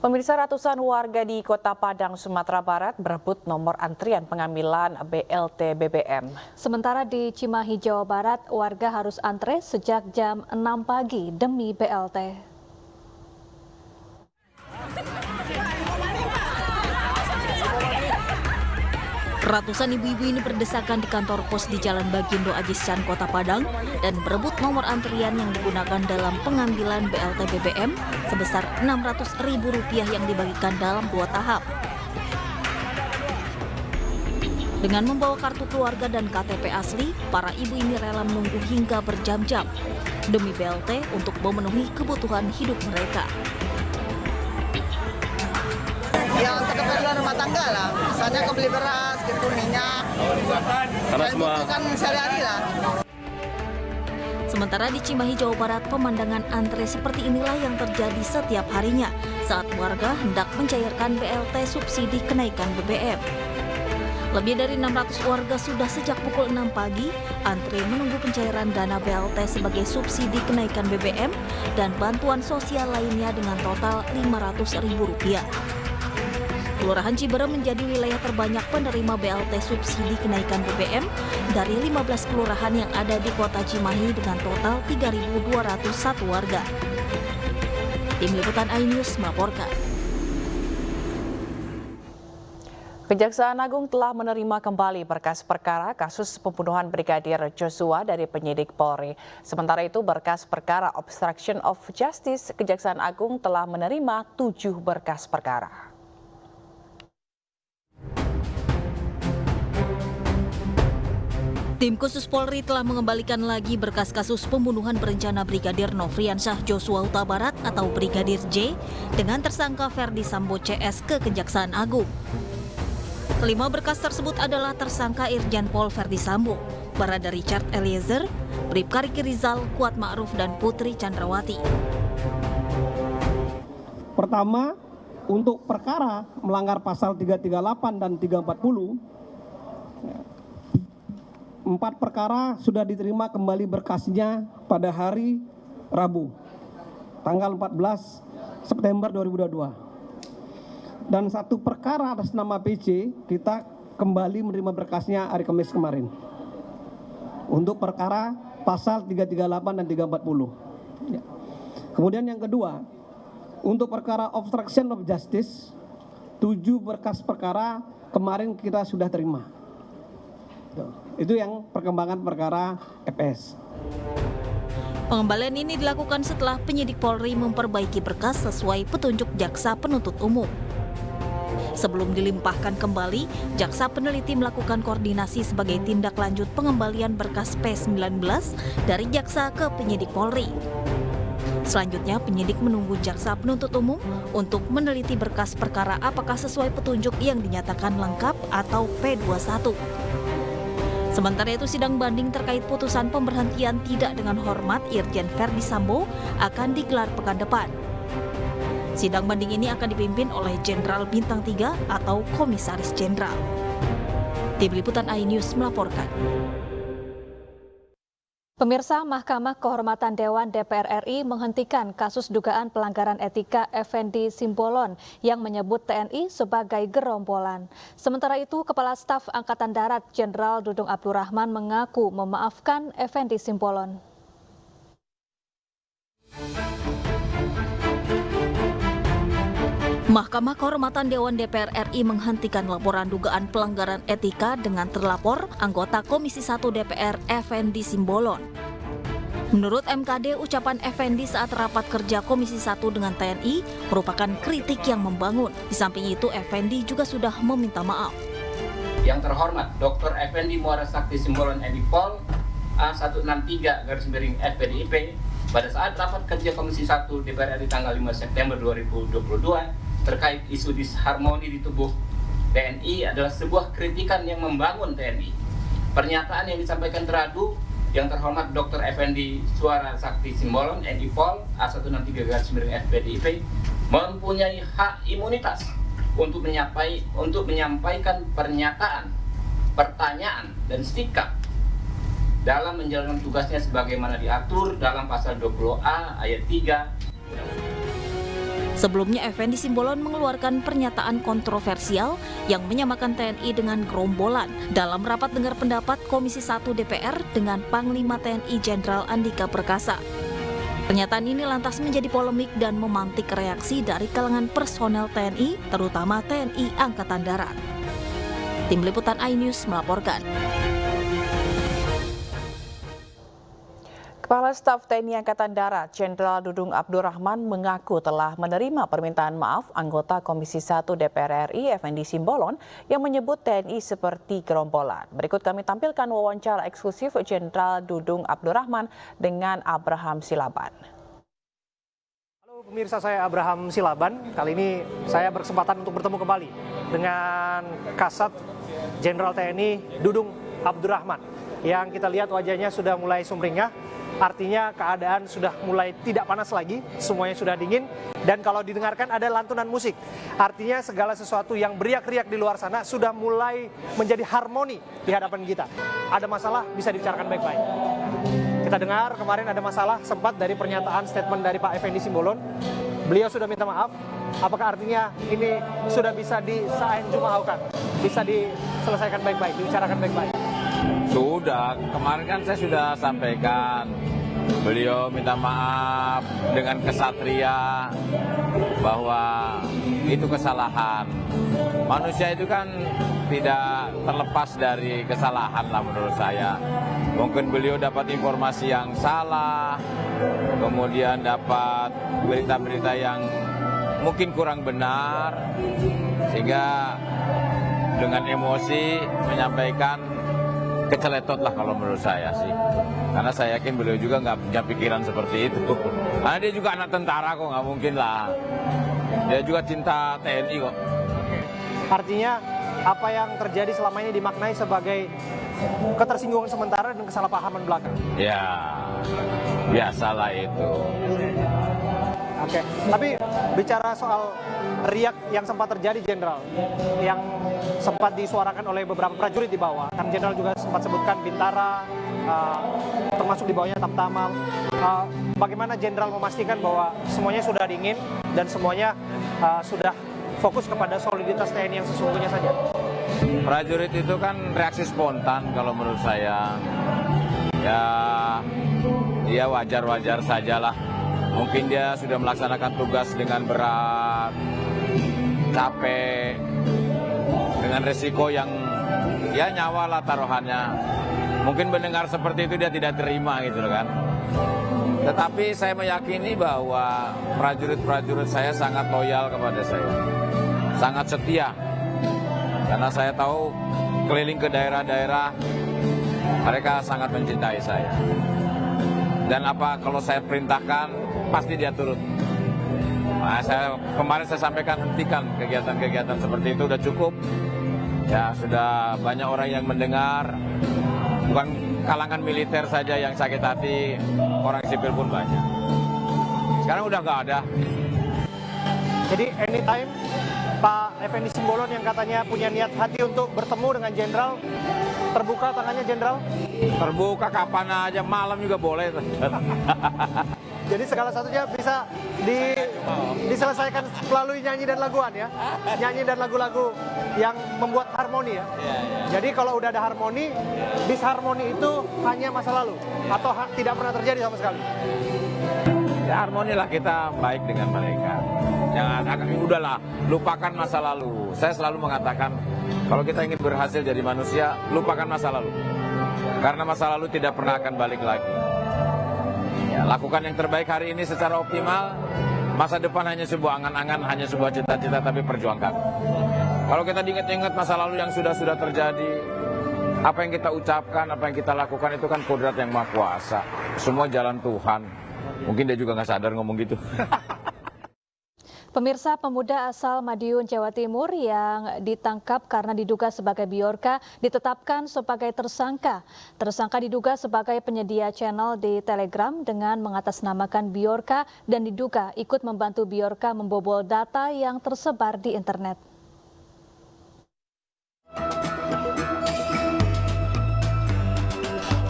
Pemirsa, ratusan warga di Kota Padang, Sumatera Barat berebut nomor antrian pengambilan BLT BBM. Sementara di Cimahi, Jawa Barat, warga harus antre sejak jam 6 pagi demi BLT. Ratusan ibu-ibu ini berdesakan di kantor pos di Jalan Bagindo Ajiscan, Kota Padang dan berebut nomor antrian yang digunakan dalam pengambilan BLT BBM sebesar Rp600.000 yang dibagikan dalam 2 tahap. Dengan membawa kartu keluarga dan KTP asli, para ibu ini rela menunggu hingga berjam-jam demi BLT untuk memenuhi kebutuhan hidup mereka. Ya untuk keperluan rumah tangga lah, misalnya kebeli beras, gitu, minyak, karena semua kan sehari-hari lah. Sementara di Cimahi, Jawa Barat, pemandangan antre seperti inilah yang terjadi setiap harinya saat warga hendak mencairkan BLT subsidi kenaikan BBM. Lebih dari 600 warga sudah sejak pukul 6 pagi antre menunggu pencairan dana BLT sebagai subsidi kenaikan BBM dan bantuan sosial lainnya dengan total Rp500.000. Kelurahan Ciberem menjadi wilayah terbanyak penerima BLT subsidi kenaikan BBM dari 15 kelurahan yang ada di Kota Cimahi dengan total 3.201 warga. Tim Liputan iNews melaporkan. Kejaksaan Agung telah menerima kembali berkas perkara kasus pembunuhan Brigadir Joshua dari penyidik Polri. Sementara itu berkas perkara obstruction of justice, Kejaksaan Agung telah menerima 7 berkas perkara. Tim khusus Polri telah mengembalikan lagi berkas kasus pembunuhan berencana Brigadir Nofriansyah Joshua Huta Barat atau Brigadir J dengan tersangka Ferdi Sambo CS ke Kejaksaan Agung. Kelima berkas tersebut adalah tersangka Irjen Pol Ferdi Sambo, Barada Richard Eliezer, Bribka Riki Rizal, Kuat Ma'ruf, dan Putri Chandrawati. Pertama, untuk perkara melanggar pasal 338 dan 340, 4 perkara sudah diterima kembali berkasnya pada hari Rabu, tanggal 14 September 2022. Dan 1 perkara atas nama PC kita kembali menerima berkasnya hari Kamis kemarin. Untuk perkara pasal 338 dan 340. Ya. Kemudian yang kedua, untuk perkara obstruction of justice, 7 berkas perkara kemarin kita sudah terima. Itu yang perkembangan perkara FS. Pengembalian ini dilakukan setelah penyidik Polri memperbaiki berkas sesuai petunjuk jaksa penuntut umum. Sebelum dilimpahkan kembali, jaksa peneliti melakukan koordinasi sebagai tindak lanjut pengembalian berkas P19 dari jaksa ke penyidik Polri. Selanjutnya, penyidik menunggu jaksa penuntut umum untuk meneliti berkas perkara apakah sesuai petunjuk yang dinyatakan lengkap atau P21. Sementara itu, sidang banding terkait putusan pemberhentian tidak dengan hormat Irjen Ferdi Sambo akan digelar pekan depan. Sidang banding ini akan dipimpin oleh Jenderal Bintang 3 atau Komisaris Jenderal. Tim Liputan iNews melaporkan. Pemirsa, Mahkamah Kehormatan Dewan DPR RI menghentikan kasus dugaan pelanggaran etika Effendi Simbolon yang menyebut TNI sebagai gerombolan. Sementara itu, Kepala Staf Angkatan Darat Jenderal Dudung Abdurrahman mengaku memaafkan Effendi Simbolon. Mahkamah Kehormatan Dewan DPR RI menghentikan laporan dugaan pelanggaran etika dengan terlapor anggota Komisi 1 DPR Effendi Simbolon. Menurut MKD, ucapan Effendi saat rapat kerja Komisi 1 dengan TNI merupakan kritik yang membangun. Di samping itu, Effendi juga sudah meminta maaf. Yang terhormat Dr. Effendi Muara Sakti Simbolon Edipol A163-FPDIP pada saat rapat kerja Komisi 1 DPR RI tanggal 5 September 2022 terkait isu disharmoni di tubuh TNI adalah sebuah kritikan yang membangun TNI. Pernyataan yang disampaikan teradu yang terhormat Dr. Effendi Muara Sakti Simbolon Edipol A163-FPDIP mempunyai hak imunitas untuk menyampaikan pernyataan, pertanyaan, dan sikap dalam menjalankan tugasnya sebagaimana diatur dalam pasal 20A ayat 3. Sebelumnya, Effendi Simbolon mengeluarkan pernyataan kontroversial yang menyamakan TNI dengan gerombolan dalam rapat dengar pendapat Komisi 1 DPR dengan Panglima TNI Jenderal Andika Perkasa. Pernyataan ini lantas menjadi polemik dan memantik reaksi dari kalangan personel TNI, terutama TNI Angkatan Darat. Tim Liputan iNews melaporkan. Kepala Staf TNI Angkatan Darat, Jenderal Dudung Abdurrahman mengaku telah menerima permintaan maaf anggota Komisi 1 DPR RI, Effendi Simbolon, yang menyebut TNI seperti gerombolan. Berikut kami tampilkan wawancara eksklusif Jenderal Dudung Abdurrahman dengan Abraham Silaban. Halo pemirsa, saya Abraham Silaban. Kali ini saya berkesempatan untuk bertemu kembali dengan Kasat Jenderal TNI Dudung Abdurrahman. Yang kita lihat wajahnya sudah mulai sumringah. Artinya keadaan sudah mulai tidak panas lagi, semuanya sudah dingin. Dan kalau didengarkan ada lantunan musik. Artinya segala sesuatu yang beriak-riak di luar sana sudah mulai menjadi harmoni di hadapan kita. Ada masalah bisa dibicarakan baik-baik. Kita dengar kemarin ada masalah sempat dari pernyataan statement dari Pak Effendi Simbolon. Beliau sudah minta maaf. Apakah artinya ini sudah bisa disaenjumahaukan, bisa diselesaikan baik-baik, dibicarakan baik-baik? Sudah, kemarin kan saya sudah sampaikan, beliau minta maaf dengan kesatria bahwa itu kesalahan. Manusia itu kan tidak terlepas dari kesalahan lah menurut saya. Mungkin beliau dapat informasi yang salah, kemudian dapat berita-berita yang mungkin kurang benar, sehingga dengan emosi menyampaikan keceletot lah kalau menurut saya sih. Karena saya yakin beliau juga nggak punya pikiran seperti itu. Karena dia juga anak tentara kok, nggak mungkin lah. Dia juga cinta TNI kok. Artinya apa yang terjadi selama ini dimaknai sebagai ketersinggungan sementara dan kesalahpahaman belakang. Ya, biasalah itu. Oke, tapi bicara soal riak yang sempat terjadi, Jenderal, yang sempat disuarakan oleh beberapa prajurit di bawah, kan Jenderal juga sempat sebutkan Bintara, termasuk di bawahnya Tamtama. Bagaimana Jenderal memastikan bahwa semuanya sudah dingin dan semuanya sudah fokus kepada soliditas TNI yang sesungguhnya saja? Prajurit itu kan reaksi spontan kalau menurut saya. Ya, dia wajar-wajar sajalah. Mungkin dia sudah melaksanakan tugas dengan berat, capek, dengan resiko yang ya nyawa lah taruhannya. Mungkin mendengar seperti itu dia tidak terima gitu kan. Tetapi saya meyakini bahwa prajurit-prajurit saya sangat loyal kepada saya, sangat setia. Karena saya tahu keliling ke daerah-daerah mereka sangat mencintai saya. Dan apa kalau saya perintahkan pasti dia turut. Nah, kemarin saya sampaikan hentikan kegiatan-kegiatan seperti itu, udah cukup. Ya sudah banyak orang yang mendengar, bukan kalangan militer saja yang sakit hati, orang sipil pun banyak. Sekarang udah nggak ada. Jadi anytime Pak Effendi Simbolon yang katanya punya niat hati untuk bertemu dengan Jenderal, terbuka tangannya Jenderal? Terbuka kapan aja, malam juga boleh. Jadi segala satunya bisa diselesaikan melalui nyanyi dan laguan ya. Nyanyi dan lagu-lagu yang membuat harmoni ya. Jadi kalau udah ada harmoni, disharmoni itu hanya masa lalu atau tidak pernah terjadi sama sekali. Ya harmonilah kita baik dengan mereka. Jangan, udahlah, lupakan masa lalu. Saya selalu mengatakan, kalau kita ingin berhasil jadi manusia, lupakan masa lalu. Karena masa lalu tidak pernah akan balik lagi. Ya, lakukan yang terbaik hari ini secara optimal. Masa depan hanya sebuah angan-angan, hanya sebuah cita-cita, tapi perjuangkan. Kalau kita diingat-ingat masa lalu yang sudah terjadi, apa yang kita ucapkan, apa yang kita lakukan itu kan kodrat yang Maha Kuasa. Semua jalan Tuhan. Mungkin dia juga nggak sadar ngomong gitu. Pemirsa, pemuda asal Madiun, Jawa Timur yang ditangkap karena diduga sebagai biorka ditetapkan sebagai tersangka. Tersangka diduga sebagai penyedia channel di Telegram dengan mengatasnamakan biorka dan diduga ikut membantu biorka membobol data yang tersebar di internet.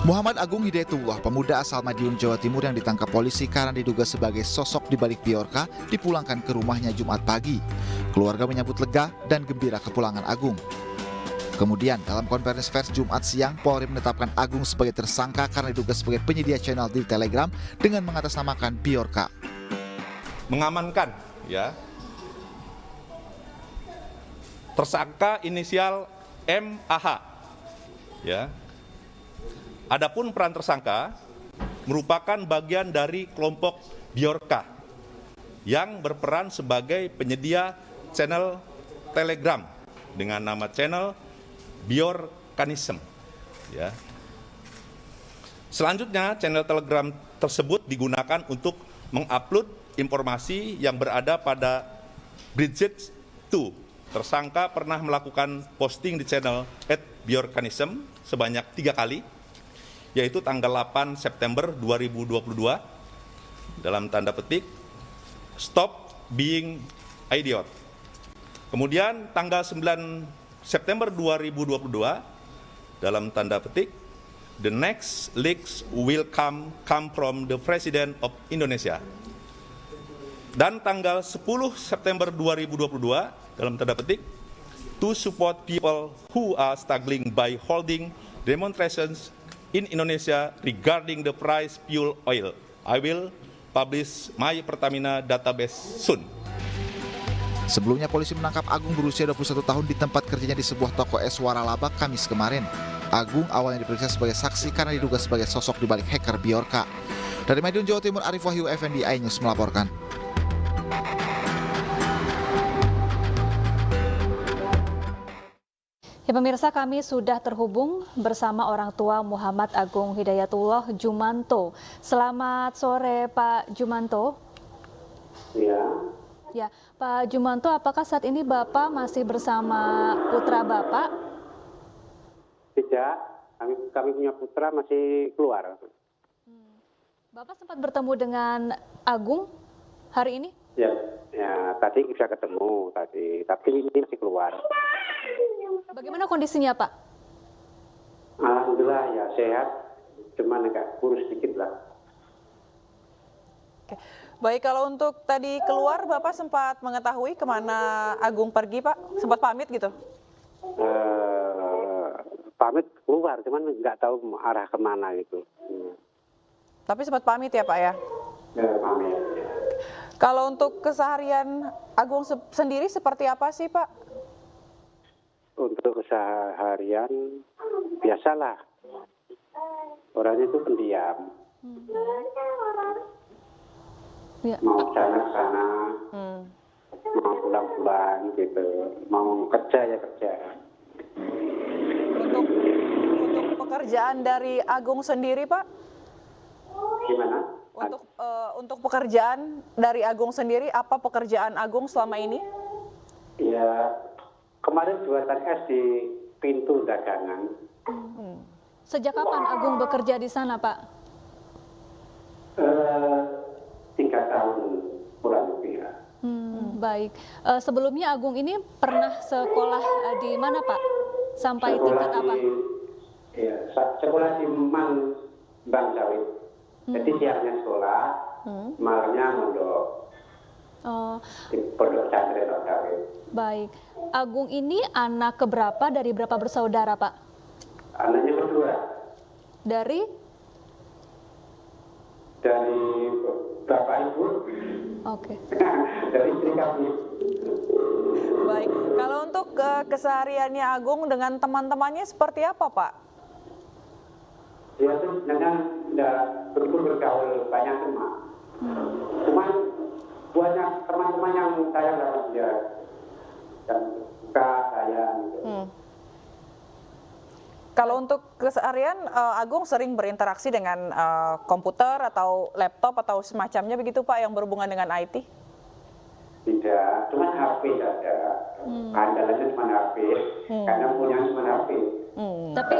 Muhammad Agung Hidayatullah, pemuda asal Madiun, Jawa Timur yang ditangkap polisi karena diduga sebagai sosok di balik Bjorka, dipulangkan ke rumahnya Jumat pagi. Keluarga menyambut lega dan gembira kepulangan Agung. Kemudian, dalam konferensi pers Jumat siang, Polri menetapkan Agung sebagai tersangka karena diduga sebagai penyedia channel di Telegram dengan mengatasnamakan Bjorka. Mengamankan, ya, tersangka inisial MAH, ya. Adapun peran tersangka merupakan bagian dari kelompok Bjorka yang berperan sebagai penyedia channel Telegram dengan nama channel Bjorkanism. Ya. Selanjutnya, channel Telegram tersebut digunakan untuk mengupload informasi yang berada pada Bridget 2. Tersangka pernah melakukan posting di channel @Bjorkanism sebanyak 3 kali, yaitu tanggal 8 September 2022, dalam tanda petik, Stop Being Idiot. Kemudian tanggal 9 September 2022, dalam tanda petik, The next leaks will come from the President of Indonesia. Dan tanggal 10 September 2022, dalam tanda petik, to support people who are struggling by holding demonstrations in Indonesia regarding the price fuel oil. I will publish my Pertamina database soon. Sebelumnya polisi menangkap Agung berusia 21 tahun di tempat kerjanya di sebuah toko es waralaba Kamis kemarin. Agung awalnya diperiksa sebagai saksi karena diduga sebagai sosok di balik hacker Bjorka. Dari Madiun, Jawa Timur, Arif Wahyu, FND iNews melaporkan. Ya pemirsa, kami sudah terhubung bersama orang tua Muhammad Agung Hidayatullah Jumanto. Selamat sore Pak Jumanto. Ya, Pak Jumanto, apakah saat ini Bapak masih bersama putra Bapak? Tidak, kami punya putra masih keluar. Bapak sempat bertemu dengan Agung hari ini? Ya, tadi bisa ketemu tadi, tapi ini masih keluar. Bagaimana kondisinya, Pak? Alhamdulillah ya sehat, cuman agak kurus sedikit lah. Oke. Baik, kalau untuk tadi keluar, Bapak sempat mengetahui kemana Agung pergi, Pak? Sempat pamit gitu? Pamit keluar, cuman nggak tahu arah kemana gitu. Tapi sempat pamit ya, Pak ya? Pamit. Kalau untuk keseharian Agung sendiri seperti apa sih, Pak? Untuk keseharian biasalah, orangnya itu pendiam. Ya. Mau sana, mau pulang gitu, mau kerja ya kerja. Untuk pekerjaan dari Agung sendiri, Pak? Gimana? Untuk pekerjaan dari Agung sendiri, apa pekerjaan Agung selama ini? Ya, kemarin jualan es di pintu dagangan. Sejak kapan Agung bekerja di sana, Pak? 3 tahun kurang lebih. Baik. Sebelumnya Agung ini pernah sekolah di mana, Pak? Sampai tingkat apa? Iya, sekolah di Bang Sawit. Jadi siangnya sekolah, malamnya mondok. Di Pondok Pesantren Bang Sawit. Baik. Agung ini anak keberapa dari berapa bersaudara, Pak? Anaknya kedua. Dari bapak ibu. Oke. Dari istri kami. Baik, kalau untuk kesehariannya Agung dengan teman-temannya seperti apa, Pak? Dia tuh bergaul banyak teman. Cuman banyak teman-teman yang saya dapat dia dan suka saya gitu. Kalau untuk keseharian Agung sering berinteraksi dengan komputer atau laptop atau semacamnya begitu, Pak, yang berhubungan dengan IT? Tidak, cuma HP saja. Andalannya cuma HP, karena punya cuma HP. Tapi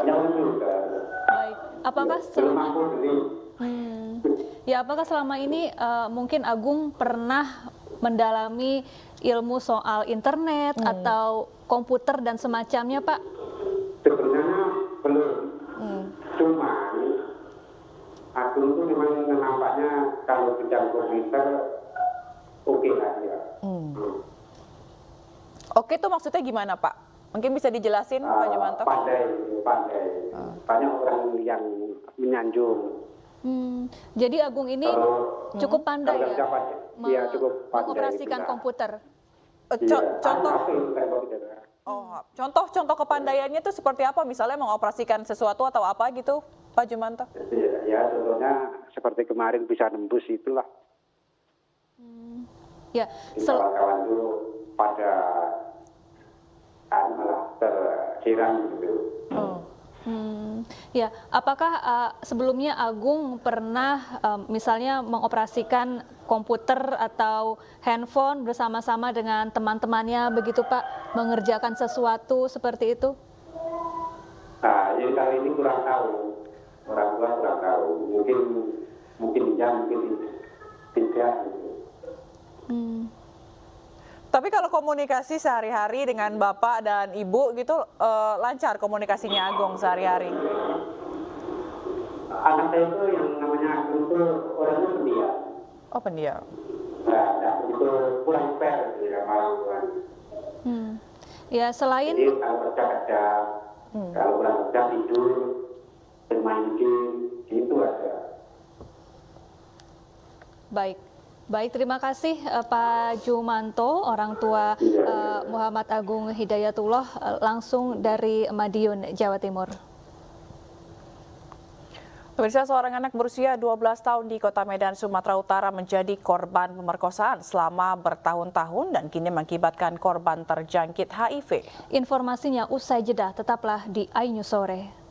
baik, apakah apakah selama ini mungkin Agung pernah mendalami ilmu soal internet atau komputer dan semacamnya, Pak? Sebenarnya belum. Cuma Agung itu memang nampaknya kalau bidang komputer oke lah dia. Oke, itu maksudnya gimana, Pak? Mungkin bisa dijelasin, Pak Jumanto? Pandai. Banyak orang yang menyanjung. Jadi Agung ini cukup pandai ya, cukup pandai mengoperasikan juga. komputer. Contoh kepandaiannya itu seperti apa? Misalnya mengoperasikan sesuatu atau apa gitu, Pak Jumanto? Ya, contohnya seperti kemarin bisa nembus itulah. Ya, Kawan-kawan itu pada malah tersiram gitu. Ya, apakah sebelumnya Agung pernah misalnya mengoperasikan komputer atau handphone bersama-sama dengan teman-temannya begitu Pak, mengerjakan sesuatu seperti itu? Jadi kali ini kurang tahu, orang tua kurang tahu. Mungkin ya, mungkin tidak. Tapi kalau komunikasi sehari-hari dengan Bapak dan Ibu gitu lancar komunikasinya Agung sehari-hari? Anak saya itu yang namanya Agung itu orangnya pendiam. Oh, pendiam. Nah, itu kurang fair ya orang tua. Ya, selain Jadi kalau kerja, kalau pulang kerja tidur, bermain game, gitu aja. Baik, terima kasih Pak Jumanto, orang tua Muhammad Agung Hidayatullah, langsung dari Madiun, Jawa Timur. Pemirsa, seorang anak berusia 12 tahun di Kota Medan, Sumatera Utara menjadi korban pemerkosaan selama bertahun-tahun dan kini mengakibatkan korban terjangkit HIV. Informasinya usai jeda, tetaplah di iNews Sore.